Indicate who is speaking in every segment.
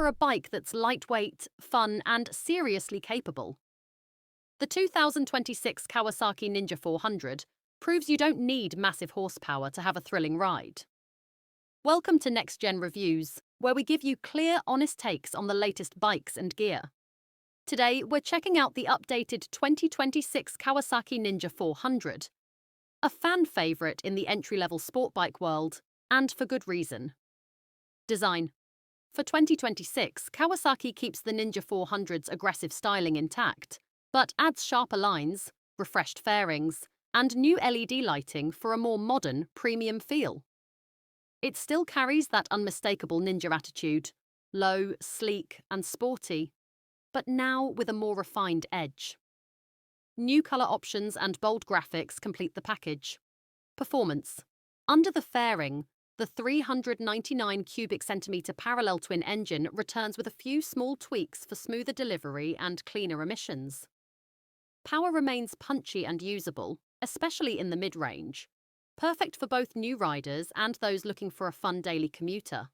Speaker 1: for a bike that's lightweight, fun, and seriously capable. The 2026 Kawasaki Ninja 400 proves you don't need massive horsepower to have a thrilling ride. Welcome to Next Gen Reviews, where we give you clear, honest takes on the latest bikes and gear. Today, we're checking out the updated 2026 Kawasaki Ninja 400, a fan favourite in the entry-level sport bike world, and for good reason. Design. For 2026, Kawasaki keeps the Ninja 400's aggressive styling intact, but adds sharper lines, refreshed fairings, and new LED lighting for a more modern, premium feel. It still carries that unmistakable Ninja attitude, low, sleek, and sporty, but now with a more refined edge. New colour options and bold graphics complete the package. Performance. Under the fairing, the 399 cubic centimetre parallel twin engine returns with a few small tweaks for smoother delivery and cleaner emissions. Power remains punchy and usable, especially in the mid-range, perfect for both new riders and those looking for a fun daily commuter.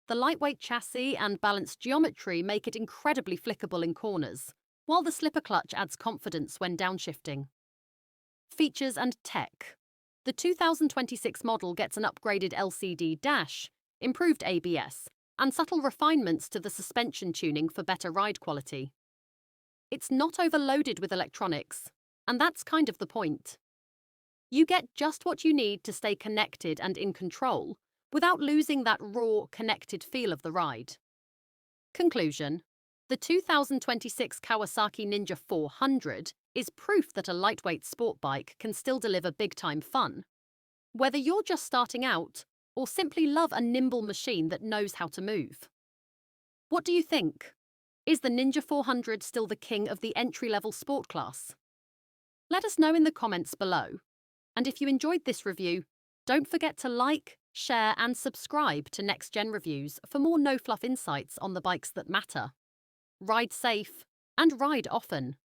Speaker 1: The lightweight chassis and balanced geometry make it incredibly flickable in corners, while the slipper clutch adds confidence when downshifting. Features and tech. The 2026 model gets an upgraded LCD dash, improved ABS, and subtle refinements to the suspension tuning for better ride quality. It's not overloaded with electronics, and that's kind of the point. You get just what you need to stay connected and in control, without losing that raw, connected feel of the ride. Conclusion. The 2026 Kawasaki Ninja 400 is proof that a lightweight sport bike can still deliver big-time fun. Whether you're just starting out, or simply love a nimble machine that knows how to move. What do you think? Is the Ninja 400 still the king of the entry-level sport class? Let us know in the comments below. And if you enjoyed this review, don't forget to like, share and subscribe to Next Gen Reviews for more no-fluff insights on the bikes that matter. Ride safe and ride often.